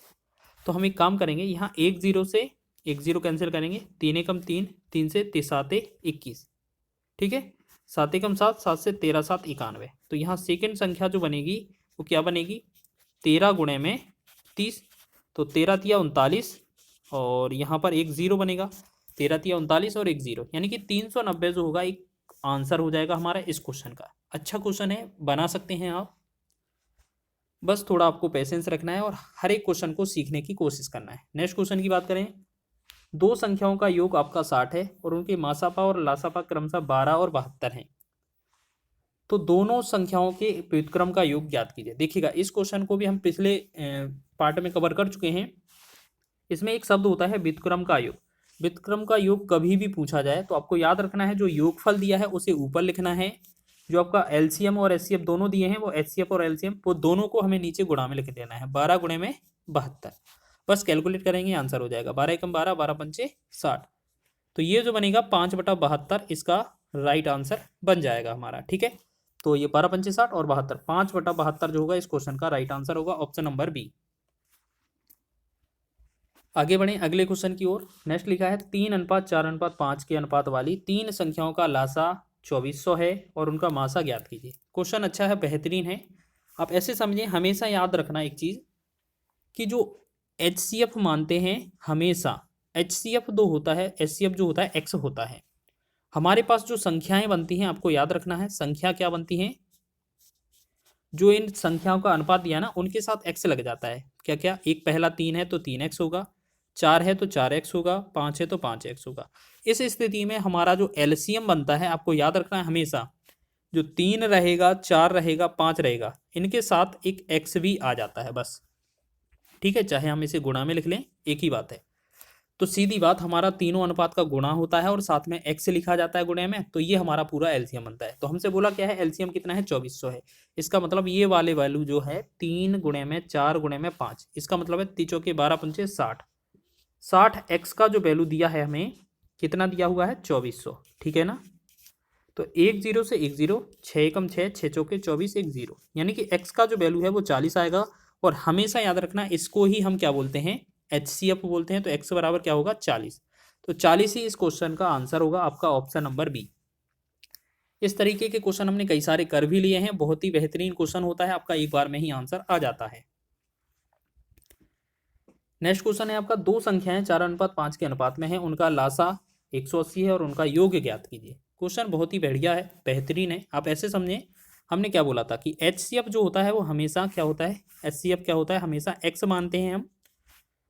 तो हम एक काम करेंगे, यहाँ 1 0 से 1 0 कैंसिल करेंगे, 3 एकम 3, 3 से 7 21, ठीक है, 7 एकम 7, 7 से 13 7 91। तो यहाँ सेकेंड संख्या जो बनेगी वो क्या बनेगी, 13 गुणे में 30, तो 13 तिया 39, और यहाँ पर एक 0 बनेगा, 13 तिया 39 और एक 0, यानी कि 390 जो होगा एक आंसर हो जाएगा हमारा इस क्वेश्चन का। अच्छा क्वेश्चन है, बना सकते हैं आप, बस थोड़ा आपको पेशेंस रखना है और हर एक क्वेश्चन को सीखने की कोशिश करना है। नेक्स्ट क्वेश्चन की बात करें, दो संख्याओं का योग आपका 60 है और उनके मासापा और लासापा क्रमशः 12 और 72 हैं, तो दोनों संख्याओं के व्युत्क्रम का योग ज्ञात कीजिए। देखिएगा इस क्वेश्चन को भी हम पिछले पार्ट में कवर कर चुके हैं। इसमें एक शब्द होता है व्युत्क्रम का योग। व्युत्क्रम का योग कभी भी पूछा जाए तो आपको याद रखना है, जो योगफल दिया है उसे ऊपर लिखना है, जो आपका LCM और HCF दोनों दिए हैं वो HCF और LCM वो दोनों को हमें नीचे गुणा में लिख देना है, 12 गुणे में 72। बस कैलकुलेट करेंगे आंसर हो जाएगा, 12 एकम 12, 12 पंचे 60। तो ये जो बनेगा 5/72 इसका राइट आंसर बन जाएगा हमारा। ठीक है, तो ये 12 पंचे 60 और 72, 5/72 जो होगा इस क्वेश्चन का राइट आंसर होगा, ऑप्शन नंबर बी। आगे बढ़े अगले क्वेश्चन की ओर। नेक्स्ट लिखा है 3:4:5 के अनुपात वाली तीन संख्याओं का लासा 2400 है और उनका मासा ज्ञात कीजिए। क्वेश्चन अच्छा है, बेहतरीन है। आप ऐसे समझें, हमेशा याद रखना एक चीज़ कि जो HCF मानते हैं, हमेशा HCF 2 होता है, HCF जो होता है x होता है। हमारे पास जो संख्याएं बनती हैं आपको याद रखना है, संख्या क्या बनती हैं, जो इन संख्याओं का अनुपात दिया ना उनके साथ x लग जाता है। क्या क्या, एक पहला 3 है तो 3x होगा, 4 है तो 4x होगा, 5 है तो 5x होगा। इस स्थिति में हमारा जो LCM बनता है, आपको याद रखना है हमेशा, जो 3 रहेगा, 4 रहेगा, 5 रहेगा, इनके साथ एक x भी आ जाता है बस। ठीक है, चाहे हम इसे गुणा में लिख लें, एक ही बात है। तो सीधी बात, हमारा तीनों अनुपात का गुणा होता है और साथ में x लिखा जाता है गुणे में, तो ये हमारा पूरा LCM बनता है। तो हमसे बोला क्या है, LCM कितना है, 2400 है। इसका मतलब ये वाले वैल्यू जो है 3 गुणे में 4 गुणे में 5, इसका मतलब है 3 चौके 12 पंचे 60, 60x का जो वैल्यू दिया है हमें, कितना दिया हुआ है, 2400। ठीक है ना, तो 1 0 से 1 0, 6 एकम 6, 6 चौके 24, 1 0, यानी कि x का जो वैल्यू है वो 40 आएगा। और हमेशा याद रखना, इसको ही हम क्या बोलते हैं, HCF बोलते हैं। तो x बराबर क्या होगा, 40। तो 40 ही इस क्वेश्चन का आंसर होगा आपका, ऑप्शन नंबर बी। इस तरीके के क्वेश्चन हमने कई सारे कर भी लिए हैं, बहुत ही बेहतरीन क्वेश्चन होता है आपका, एक बार में ही आंसर आ जाता है। नेक्स्ट क्वेश्चन है आपका, दो संख्याएं 4:5 के अनुपात में है, उनका लासा 180 है और उनका योग ज्ञात कीजिए। क्वेश्चन बहुत ही बढ़िया है, बेहतरीन है। आप ऐसे समझें, हमने क्या बोला था कि HCF जो होता है वो हमेशा क्या होता है, HCF क्या होता है, हमेशा x मानते हैं हम,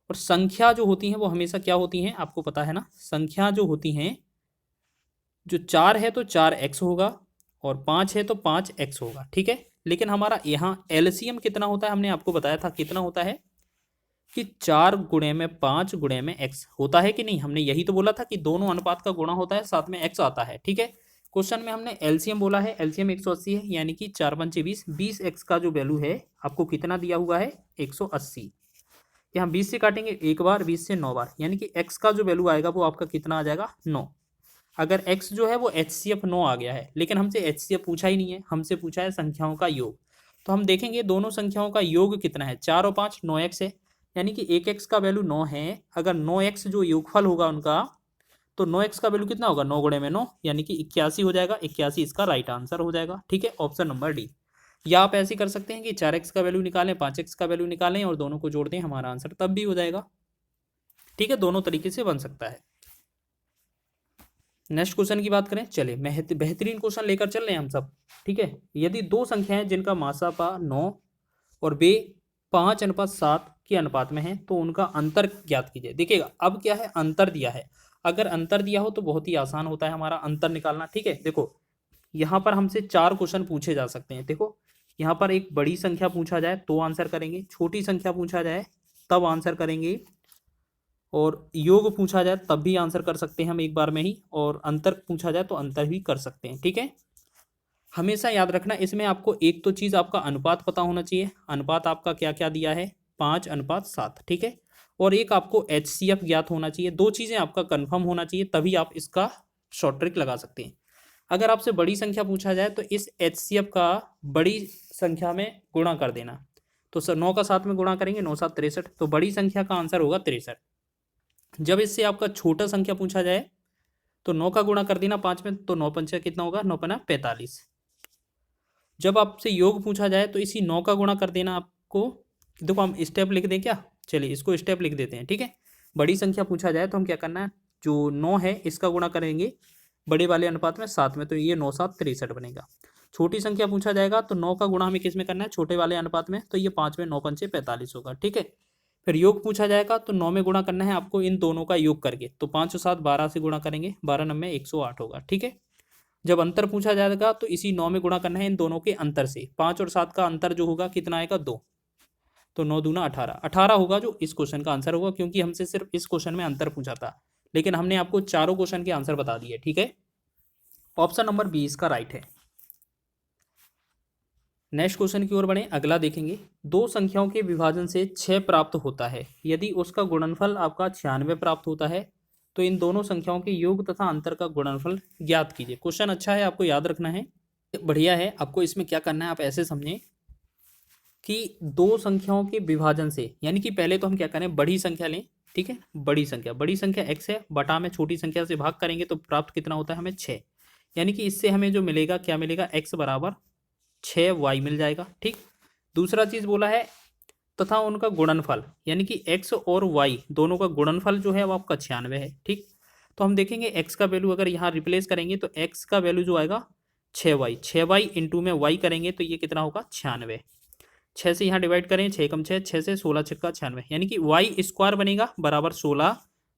और संख्या जो होती हैं वो हमेशा क्या होती हैं, आपको पता है ना, संख्या जो होती हैं, जो 4 है तो 4x होगा और 5 है तो 5x होगा। ठीक है, लेकिन हमारा यहाँ LCM कितना होता है, हमने आपको बताया था कितना होता है, कि 4 गुणे में 5 गुणे में x होता है कि नहीं, हमने यही तो बोला था कि दोनों अनुपात का गुणा होता है, साथ में x आता है। ठीक है, क्वेश्चन में हमने LCM बोला है, LCM 180 है, यानी कि 4 पंचे 20, 20x का जो वैल्यू है आपको कितना दिया हुआ है, 180। यहाँ 20 से काटेंगे एक बार, 20 से 9 बार, यानी कि x का जो वैल्यू आएगा वो आपका कितना आ जाएगा 9। अगर x जो है वो HCF 9 आ गया है, लेकिन हमसे HCF पूछा ही नहीं है, हमसे पूछा है संख्याओं का योग। तो हम देखेंगे दोनों संख्याओं का योग कितना है, 4 और 5 9x है, यानी कि एक x का वैल्यू 9 है। अगर 9x जो योगफल होगा उनका, तो 9x का वैल्यू कितना होगा, 9 गुणे में 9, यानी कि 81 हो जाएगा। 81 इसका राइट आंसर हो जाएगा। ठीक है, ऑप्शन नंबर डी। या आप ऐसे कर सकते हैं कि 4x का वैल्यू निकालें, 5x का वैल्यू निकालें और दोनों को जोड़ दें, हमारा आंसर तब भी हो जाएगा। ठीक है, दोनों तरीके से बन सकता है। नेक्स्ट क्वेश्चन की बात करें, चलिए बेहतरीन क्वेश्चन लेकर चल रहे हैं हम सब। ठीक है, यदि दो संख्याएं जिनका मासापा 9 और वे 5:7 के अनुपात में है तो उनका अंतर ज्ञात कीजिए। देखिएगा अब क्या है, अंतर दिया है। अगर अंतर दिया हो तो बहुत ही आसान होता है हमारा अंतर निकालना। ठीक है, देखो यहाँ पर हमसे 4 क्वेश्चन पूछे जा सकते हैं। देखो यहाँ पर एक बड़ी संख्या पूछा जाए तो आंसर करेंगे, छोटी संख्या पूछा जाए तब आंसर करेंगे, और योग पूछा जाए तब भी आंसर कर सकते हैं हम एक बार में ही, और अंतर पूछा जाए तो अंतर भी कर सकते हैं। ठीक है, हमेशा याद रखना इसमें आपको एक तो चीज़ आपका अनुपात पता होना चाहिए। अनुपात आपका क्या क्या दिया है, 5:7। ठीक है, और एक आपको HCF ज्ञात होना चाहिए। दो चीज़ें आपका कंफर्म होना चाहिए, तभी आप इसका शॉर्ट ट्रिक लगा सकते हैं। अगर आपसे बड़ी संख्या पूछा जाए तो इस HCF का बड़ी संख्या में गुणा कर देना। तो सर 9 का 7 में गुणा करेंगे, 9 7 63, तो बड़ी संख्या का आंसर होगा 63। जब इससे आपका छोटा संख्या पूछा जाए तो 9 का गुणा कर देना 5 में, तो 9 पंचा कितना होगा, 9 पना 45। जब आपसे योग पूछा जाए तो इसी 9 का गुणा कर देना आपको। देखो हम स्टेप लिख दें क्या, चलिए इसको स्टेप लिख देते हैं। ठीक है, बड़ी संख्या पूछा जाए तो हम क्या करना है, जो 9 है इसका गुणा करेंगे बड़े वाले अनुपात में 7 में, तो ये 9 7 63 बनेगा। छोटी संख्या पूछा जाएगा तो 9 का गुणा हमें किस में करना है, छोटे वाले अनुपात में, तो ये 5 में 9 पंचे 45 होगा। ठीक है, फिर योग पूछा जाएगा तो 9 में गुणा करना है आपको इन दोनों का योग करके, तो 5 और 7 12 से गुणा करेंगे, 12 9 में 108 होगा। ठीक है, जब अंतर पूछा जाएगा तो इसी 9 में गुणा करना है इन दोनों के अंतर से। 5 और 7 का अंतर जो होगा कितना आएगा, 2, तो 9 दूना 18, 18 होगा जो इस क्वेश्चन का आंसर होगा, क्योंकि हमसे सिर्फ इस क्वेश्चन में अंतर पूछा था, लेकिन हमने आपको चारों क्वेश्चन के आंसर बता दिए। ठीक है, ऑप्शन नंबर बी इसका राइट है। नेक्स्ट क्वेश्चन की ओर बढ़े, अगला देखेंगे। दो संख्याओं के विभाजन से 6 प्राप्त होता है, यदि उसका गुणनफल आपका 96 प्राप्त होता है तो इन दोनों संख्याओं के योग तथा अंतर का गुणनफल ज्ञात कीजिए। क्वेश्चन अच्छा है, आपको याद रखना है, बढ़िया है। आपको इसमें क्या करना है, आप ऐसे समझें कि दो संख्याओं के विभाजन से, यानी कि पहले तो हम क्या करें, बड़ी संख्या लें। ठीक है, बड़ी संख्या x है, बटा में छोटी संख्या से भाग करेंगे तो प्राप्त कितना होता है हमें 6, यानी कि इससे हमें जो मिलेगा क्या मिलेगा, x बराबर 6y मिल जाएगा। ठीक, दूसरा चीज बोला है तथा उनका गुणनफल, यानी कि x और y दोनों का गुणनफल जो है वो आपका 96 है। ठीक, तो हम देखेंगे x का वैल्यू अगर यहाँ रिप्लेस करेंगे तो x का वैल्यू जो आएगा 6y इंटू में y करेंगे तो ये कितना होगा 96। 6 से यहाँ डिवाइड करें, 6 कम 6, 6 से 16 छक्का 96, यानी कि y स्क्वायर बनेगा बराबर 16।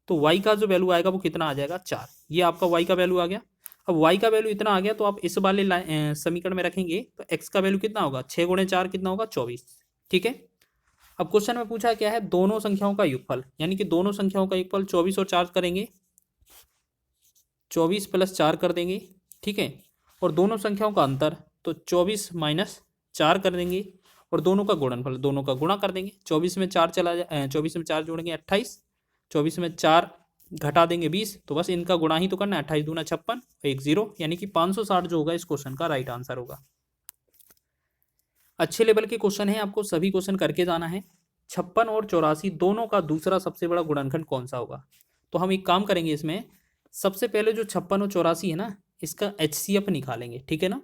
तो y का जो वैल्यू आएगा वो कितना आ जाएगा 4। ये आपका y का वैल्यू आ गया। अब y का वैल्यू इतना आ गया तो आप इस वाले समीकरण में रखेंगे तो x का वैल्यू कितना होगा, 6 गुणे 4 कितना होगा 24। ठीक है, अब क्वेश्चन में पूछा क्या है, दोनों संख्याओं का योगफल, यानी कि दोनों संख्याओं का योगफल 24 और 4 करेंगे, 24 प्लस 4 कर देंगे। ठीक है, और दोनों संख्याओं का अंतर तो 24 माइनस 4 कर देंगे, और दोनों का गुणनफल, दोनों का गुणा कर देंगे। 24 में 4 चला जाए, 24 में 4 जोड़ेंगे 28, 24 में 4 घटा देंगे 20, तो बस इनका गुणा ही तो करना है। 28 दूना 56, 1 0, यानी कि 560 जो होगा इस क्वेश्चन का राइट आंसर होगा। अच्छे लेवल के क्वेश्चन है, आपको सभी क्वेश्चन करके जाना है। 56 और 84 दोनों का दूसरा सबसे बड़ा गुणनखंड कौन सा होगा, तो हम एक काम करेंगे इसमें, सबसे पहले जो 56 और 84 है ना, इसका HCF निकालेंगे। ठीक है ना,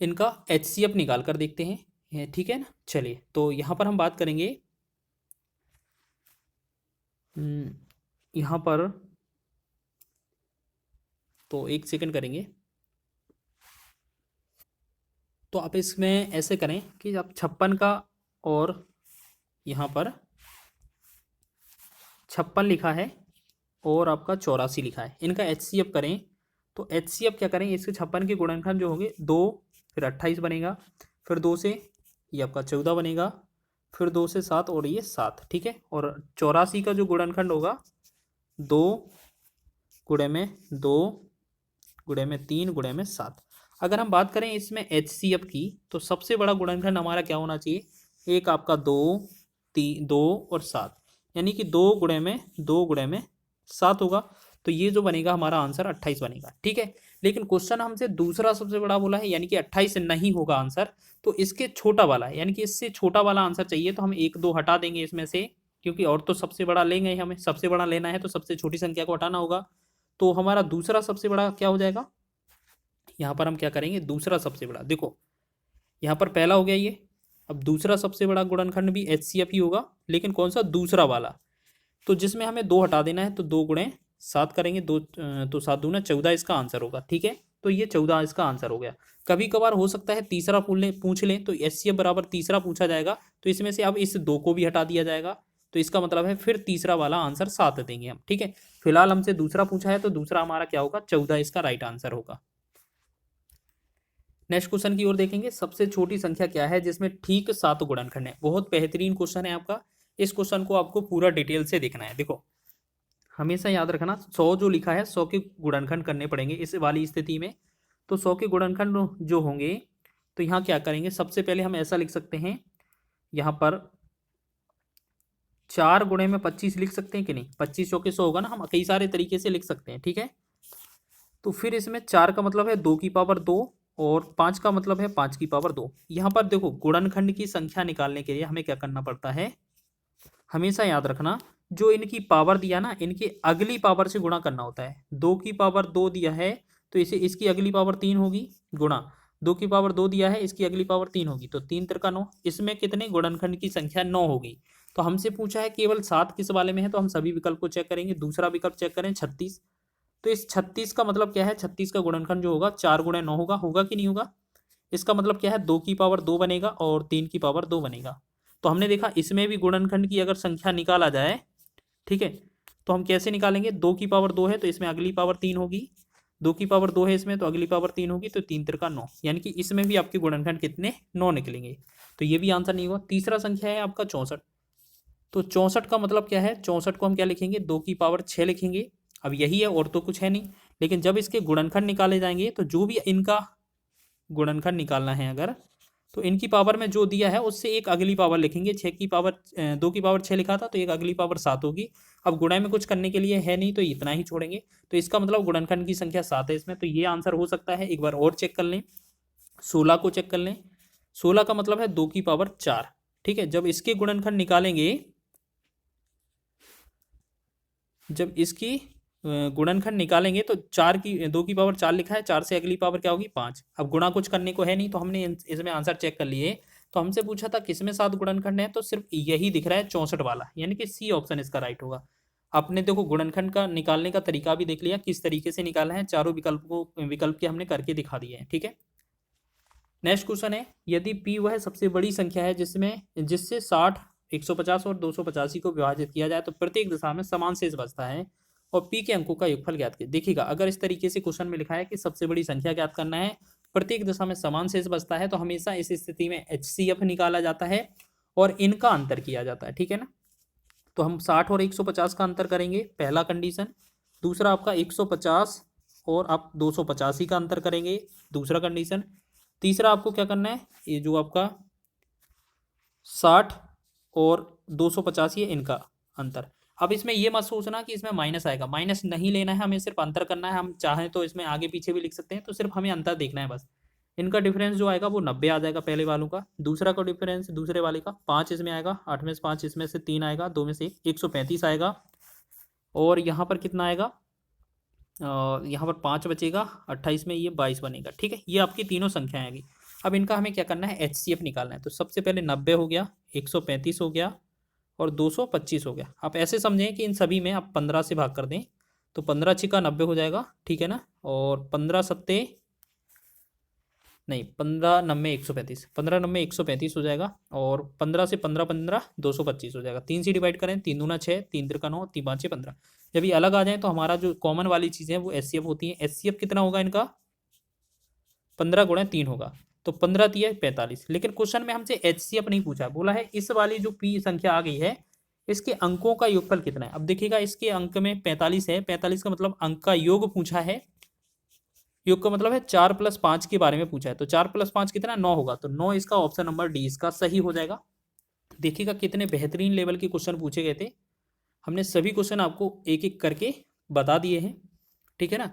इनका HCF निकाल कर देखते हैं। ठीक है ना, चलिए तो यहाँ पर हम बात करेंगे, यहाँ पर तो एक सेकंड करेंगे। तो आप इसमें ऐसे करें कि आप 56 का, और यहाँ पर 56 लिखा है और आपका 84 लिखा है, इनका HCF करें तो HCF क्या करें, इसके 56 के गुणनखंड जो होंगे 2, फिर 28 बनेगा, फिर 2 से ये आपका 14 बनेगा, फिर 2 से 7 और ये 7। ठीक है, और 84 का जो गुणनखंड होगा 2 गुणे में 2 गुणे में 3 गुणे में 7। अगर हम बात करें इसमें HCF की तो सबसे बड़ा गुणनखंड हमारा क्या होना चाहिए, एक आपका 2, 3, 2 और 7, यानी कि 2 गुणे में 7 होगा। तो ये जो बनेगा हमारा आंसर 28 बनेगा। ठीक है, लेकिन क्वेश्चन हमसे दूसरा सबसे बड़ा बोला है, यानी कि 28 नहीं होगा आंसर, तो इसके छोटा वाला है, यानी कि इससे छोटा वाला आंसर चाहिए। तो हम 1 2 हटा देंगे इसमें से, क्योंकि और तो सबसे बड़ा लेंगे ही, हमें सबसे बड़ा लेना है तो सबसे छोटी संख्या को हटाना होगा। तो हमारा दूसरा सबसे बड़ा क्या हो जाएगा, यहाँ पर हम क्या करेंगे, दूसरा सबसे बड़ा, देखो यहाँ पर पहला हो गया ये, अब दूसरा सबसे बड़ा गुणनखंड भी HCF ही होगा, लेकिन कौन सा, दूसरा वाला। तो जिसमें हमें 2 हटा देना है, तो 2 गुणे 7 करेंगे, 2 तो 7 दूना 14 इसका आंसर होगा। ठीक है, तो ये 14 इसका आंसर हो गया। कभी कभार हो सकता है तीसरा पूछ लें, तो HCF बराबर तीसरा पूछा जाएगा, तो इसमें से अब इस 2 को भी हटा दिया जाएगा, तो इसका मतलब है फिर तीसरा वाला आंसर 7 देंगे हम। ठीक है, फिलहाल हमसे दूसरा पूछा है, तो दूसरा हमारा क्या होगा, 14 इसका राइट आंसर होगा। नेक्स्ट क्वेश्चन की ओर देखेंगे, सबसे छोटी संख्या क्या है जिसमें ठीक 7 गुणनखंड है। बहुत बेहतरीन क्वेश्चन है आपका, इस क्वेश्चन को आपको पूरा डिटेल से देखना है। देखो हमेशा याद रखना, 100 जो लिखा है 100 के गुणनखंड करने पड़ेंगे इस वाली स्थिति में। तो 100 के गुणनखंड जो होंगे, तो यहाँ क्या करेंगे, सबसे पहले हम ऐसा लिख सकते हैं, यहाँ पर 4 गुणे में 25 लिख सकते हैं कि नहीं, 25 चौके 100 होगा ना, हम कई सारे तरीके से लिख सकते हैं। ठीक है, तो फिर इसमें 4 का मतलब है 2 की पावर 2, और 5 का मतलब है 5 की पावर 2। यहाँ पर देखो गुणनखंड की संख्या निकालने के लिए हमें क्या करना पड़ता है, हमेशा याद रखना, जो इनकी पावर दिया ना, इनकी अगली पावर से गुणा करना होता है। 2 की पावर 2 दिया है, तो इसे इसकी अगली पावर 3 होगी, गुणा 2 की पावर 2 दिया है, इसकी अगली पावर 3 होगी, तो 3 तिरका 9, इसमें कितने गुणनखंड की संख्या 9 होगी। तो हमसे पूछा है केवल 7 किस वाले में है, तो हम सभी विकल्प को चेक करेंगे। दूसरा विकल्प चेक करें 36, तो इस 36 का मतलब क्या है, 36 का गुणनखंड जो होगा 4 गुणे 9 होगा, होगा कि नहीं होगा। इसका मतलब क्या है, 2 की पावर 2 बनेगा और 3 की पावर 2 बनेगा। तो हमने देखा इसमें भी गुणनखंड की अगर संख्या निकाला जाए, ठीक है, तो हम कैसे निकालेंगे, 2 की पावर 2 है तो इसमें अगली पावर 3 होगी, 2 की पावर 2 है इसमें तो अगली पावर 3 होगी, तो 3 तिरका 9, यानी कि इसमें भी आपके गुणनखंड कितने, 9 निकलेंगे। तो ये भी आंसर नहीं होगा। तीसरा संख्या है आपका 64, तो 64 का मतलब क्या है, 64 को हम क्या लिखेंगे, 2 की पावर 6 लिखेंगे। अब यही है और तो कुछ है नहीं, लेकिन जब इसके गुणनखंड निकाले जाएंगे, तो जो भी इनका गुणनखंड निकालना है अगर, तो इनकी पावर में जो दिया है उससे एक अगली पावर लिखेंगे। 6 की पावर 2 की पावर 6 लिखा था, तो एक अगली पावर 7 होगी। अब गुणा में कुछ करने के लिए है नहीं, तो इतना ही छोड़ेंगे, तो इसका मतलब गुणनखंड की संख्या 7 है इसमें, तो ये आंसर हो सकता है। एक बार और चेक कर लें, 16 को चेक कर लें, 16 का मतलब है 2 की पावर 4। ठीक है, जब इसके गुणनखंड निकालेंगे, जब इसकी गुणनखंड निकालेंगे, तो 4 की 2 की पावर 4 लिखा है, 4 से अगली पावर क्या होगी, 5। अब गुणा कुछ करने को है नहीं, तो हमने इसमें आंसर चेक कर लिए। तो हमसे पूछा था किसमें 7 गुणनखंड है, तो सिर्फ यही दिख रहा है 64 वाला, यानी कि सी ऑप्शन इसका राइट होगा। आपने देखो गुणनखंड का निकालने का तरीका भी देख लिया, किस तरीके से निकाला है, चारों विकल्प के हमने करके दिखा दिए हैं। ठीक है, नेक्स्ट क्वेश्चन है, यदि P वह सबसे बड़ी संख्या है जिससे 60, 150 और 285 को विभाजित किया जाए, तो प्रत्येक दिशा में समान शेष बचता है, और P के अंकों का योगफल ज्ञात कीजिए। देखिएगा, अगर इस तरीके से क्वेश्चन में लिखा है कि सबसे बड़ी संख्या ज्ञात करना है, प्रत्येक दिशा में समान शेष बचता है, तो हमेशा इस स्थिति में HCF निकाला जाता है और इनका अंतर किया जाता है। ठीक है ना, तो हम 60 और 150 का अंतर करेंगे, पहला कंडीशन। दूसरा आपका 150 और आप 285 का अंतर करेंगे, दूसरा कंडीशन। तीसरा आपको क्या करना है, ये जो आपका 60 और 285 है, इनका अंतर। अब इसमें ये मत सोचना कि इसमें माइनस आएगा, माइनस नहीं लेना है, हमें सिर्फ अंतर करना है। हम चाहें तो इसमें आगे पीछे भी लिख सकते हैं, तो सिर्फ हमें अंतर देखना है बस। इनका डिफरेंस जो आएगा वो 90 आ जाएगा पहले वालों का, दूसरा का डिफरेंस दूसरे वाले का 5 इसमें आएगा, 8 में से 5, इसमें से 3 आएगा, 2 में से 135 आएगा, और यहाँ पर कितना आएगा, यहाँ पर 5 बचेगा, 28 में ये 22 बनेगा। ठीक है, ये आपकी तीनों संख्याएं आएगी। अब इनका हमें क्या करना है, HCF निकालना है। तो सबसे पहले 90 हो गया, 135 हो गया, और 225 हो गया। आप ऐसे समझें कि इन सभी में आप 15 से भाग कर दें, तो 15 छिका 90 हो जाएगा। ठीक है ना, और 15 सत्ते नहीं, 15 नब्बे 135, 15 नब्बे 135 हो जाएगा, और 15 से 15 15 225 हो जाएगा। 3 से डिवाइड करें, 3 दूना 6, 3 तिरका 9, 3 5 15। जब ये अलग आ जाए, तो हमारा जो कॉमन वाली चीज़ें हैं वो HCF होती हैं। HCF कितना होगा इनका, 15 गुणा 3 होगा, तो 15 तिया 45। लेकिन क्वेश्चन में हमसे HCF नहीं पूछा, बोला है इस वाली जो P संख्या आ गई है, इसके अंकों का योगफल कितना है। अब देखिएगा, इसके अंक में 45 है, 45 का मतलब अंक का योग पूछा है। योग का मतलब है 4 + 5 के बारे में पूछा है, तो 4 + 5 कितना, 9 होगा, तो 9 इसका ऑप्शन नंबर डी इसका सही हो जाएगा। देखिएगा कितने बेहतरीन लेवल के क्वेश्चन पूछे गए थे। हमने सभी क्वेश्चन आपको एक एक करके बता दिए हैं, ठीक है ना।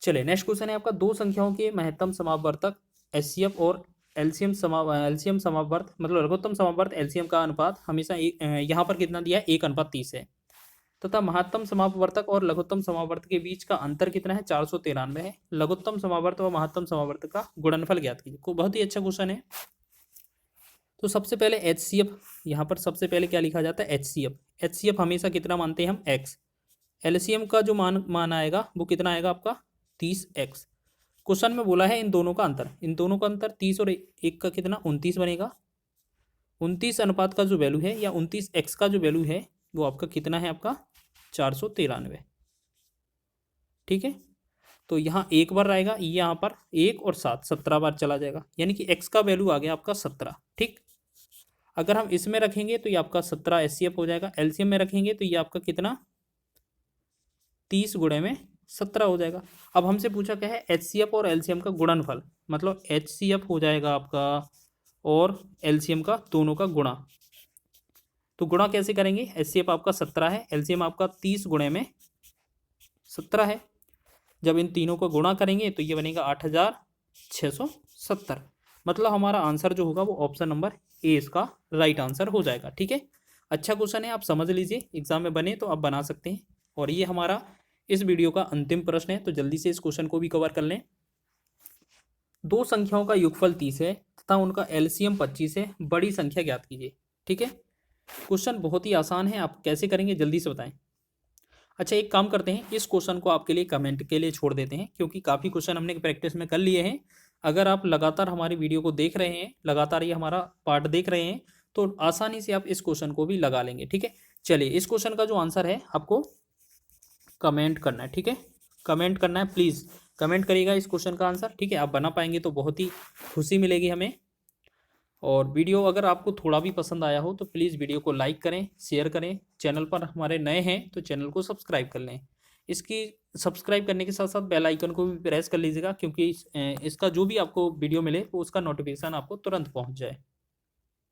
चलिए नेक्स्ट क्वेश्चन है आपका, दो संख्याओं के महत्तम समापवर्तक एचसीएफ और एलसीएम समापवर्त मतलब लघुत्तम समापवर्त एलसीएम का अनुपात हमेशा यहाँ पर कितना दिया है 1:30 है, तथा महत्तम समापवर्तक और लघुत्तम समापवर्त के बीच का अंतर कितना है 493 है। लघुत्तम समापवर्त और महत्तम समापवर्त का गुणनफल ज्ञात कीजिए। को बहुत ही अच्छा क्वेश्चन है। तो सबसे पहले एचसीएफ, यहाँ पर सबसे पहले क्या लिखा जाता है एचसीएफ। एचसीएफ हमेशा कितना मानते हैं हम x। एलसीएम का जो मान आएगा वो कितना आएगा आपका 30x। क्वेश्चन में बोला है इन दोनों का अंतर, इन दोनों का अंतर 30 और 1 का कितना 29 बनेगा। 29 अनुपात का जो वैल्यू है या 29x का जो वैल्यू है वो आपका कितना है आपका 493, ठीक है। तो यहाँ एक बार आएगा, यहाँ पर 1 और 7 17 बार चला जाएगा, यानी कि x का वैल्यू आ गया आपका 17, ठीक। अगर हम इसमें रखेंगे तो ये आपका 17 एचसीएफ हो जाएगा। एलसीएम में रखेंगे तो ये आपका कितना 30 गुणे में 17 हो जाएगा। अब हमसे पूछा क्या है एचसीएफ और एलसीएम का गुणनफल, मतलब एचसीएफ हो जाएगा आपका और एलसीएम का दोनों का गुणा। तो गुणा कैसे करेंगे, एचसीएफ आपका 17 है, एलसीएम आपका 30 गुणे में 17 है। जब इन तीनों को गुणा करेंगे तो ये बनेगा 8670। मतलब हमारा आंसर जो होगा वो ऑप्शन नंबर ए इसका राइट आंसर हो जाएगा, ठीक है। अच्छा क्वेश्चन है, आप समझ लीजिए, एग्जाम में बने तो आप बना सकते हैं। और ये हमारा इस वीडियो का अंतिम प्रश्न है, तो जल्दी से इस क्वेश्चन को भी कवर कर लें। दो संख्याओं का योगफल 30 है तथा उनका एलसीएम 25 है, बड़ी संख्या ज्ञात कीजिए, ठीक है। क्वेश्चन बहुत ही आसान है, आप कैसे करेंगे जल्दी से बताएं। अच्छा एक काम करते हैं, इस क्वेश्चन को आपके लिए कमेंट के लिए छोड़ देते हैं, क्योंकि काफ़ी क्वेश्चन हमने प्रैक्टिस में कर लिए हैं। अगर आप लगातार हमारी वीडियो को देख रहे हैं, लगातार ये हमारा पार्ट देख रहे हैं, तो आसानी से आप इस क्वेश्चन को भी लगा लेंगे, ठीक है। चलिए इस क्वेश्चन का जो आंसर है आपको कमेंट करना है, ठीक है। कमेंट करना है, प्लीज़ कमेंट करिएगा इस क्वेश्चन का आंसर, ठीक है। आप बना पाएंगे तो बहुत ही खुशी मिलेगी हमें। और वीडियो अगर आपको थोड़ा भी पसंद आया हो तो प्लीज़ वीडियो को लाइक करें, शेयर करें। चैनल पर हमारे नए हैं तो चैनल को सब्सक्राइब कर लें। इसकी सब्सक्राइब करने के साथ साथ बेल आइकन को भी प्रेस कर लीजिएगा, क्योंकि इसका जो भी आपको वीडियो मिले वो उसका नोटिफिकेशन आपको तुरंत पहुंच जाए।